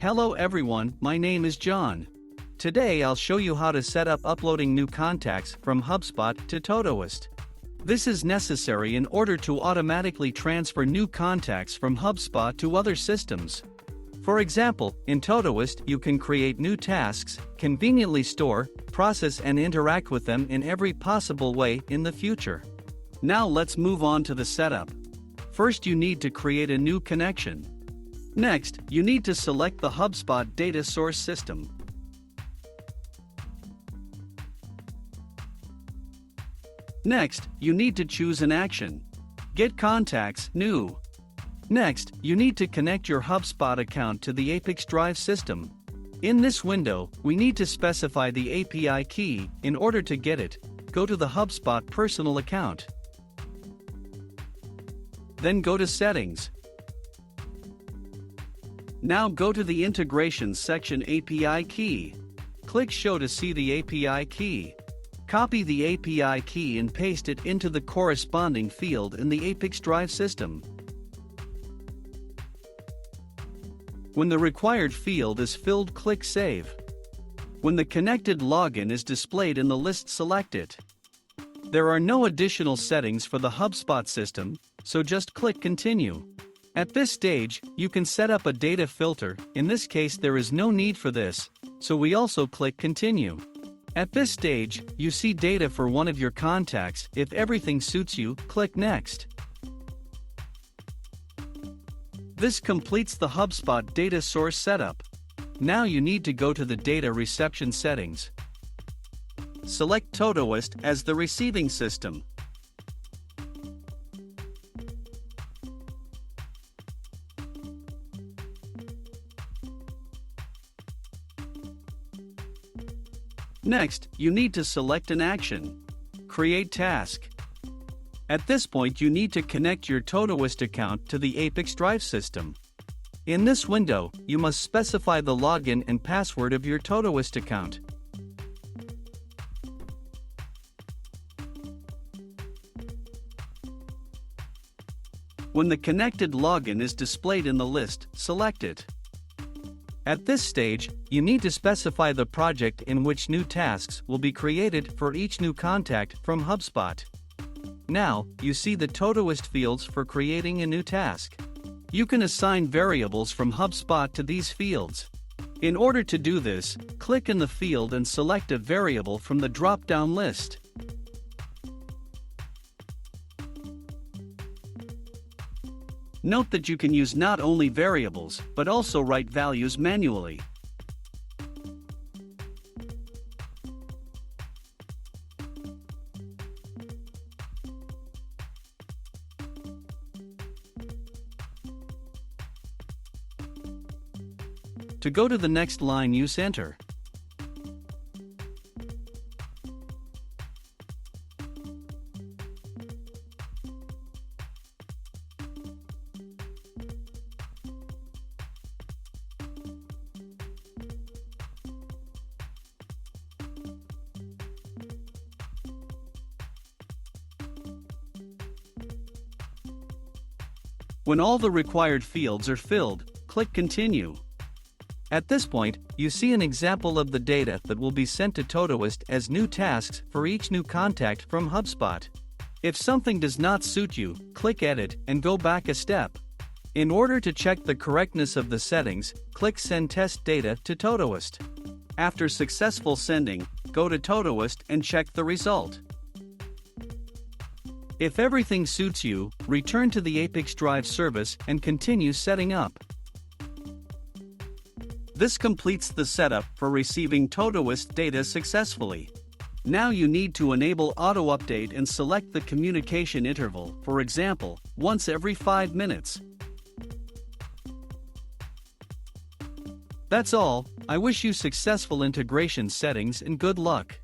Hello everyone, my name is John. Today I'll show you how to set up uploading new contacts from Hubspot to Todoist. This is necessary in order to automatically transfer new contacts from Hubspot to other systems. For example, in Todoist you can create new tasks, conveniently store, process and interact with them in every possible way in the future. Now let's move on to the setup. First you need to create a new connection. Next, you need to select the Hubspot data source system. Next, you need to choose an action. Get contacts, new. Next, you need to connect your Hubspot account to the ApiX-Drive system. In this window, we need to specify the API key. In order to get it, go to the Hubspot personal account. Then go to Settings. Now go to the Integrations section API key. Click Show to see the API key. Copy the API key and paste it into the corresponding field in the ApiX-Drive system. When the required field is filled, click Save. When the connected login is displayed in the list, select it. There are no additional settings for the Hubspot system, so just click Continue. At this stage, you can set up a data filter. In this case there is no need for this, so we also click Continue. At this stage, you see data for one of your contacts. If everything suits you, click Next. This completes the Hubspot data source setup. Now you need to go to the data reception settings. Select Todoist as the receiving system. Next, you need to select an action. Create task. At this point you need to connect your Todoist account to the ApiX-Drive system. In this window, you must specify the login and password of your Todoist account. When the connected login is displayed in the list, select it. At this stage, you need to specify the project in which new tasks will be created for each new contact from Hubspot. Now, you see the Todoist fields for creating a new task. You can assign variables from Hubspot to these fields. In order to do this, click in the field and select a variable from the drop-down list. Note that you can use not only variables, but also write values manually. To go to the next line, use Enter. When all the required fields are filled, click Continue. At this point, you see an example of the data that will be sent to Todoist as new tasks for each new contact from Hubspot. If something does not suit you, click Edit and go back a step. In order to check the correctness of the settings, click Send Test Data to Todoist. After successful sending, go to Todoist and check the result. If everything suits you, return to the ApiX-Drive service and continue setting up. This completes the setup for receiving Todoist data successfully. Now you need to enable auto update and select the communication interval, for example, once every 5 minutes. That's all. I wish you successful integration settings and good luck.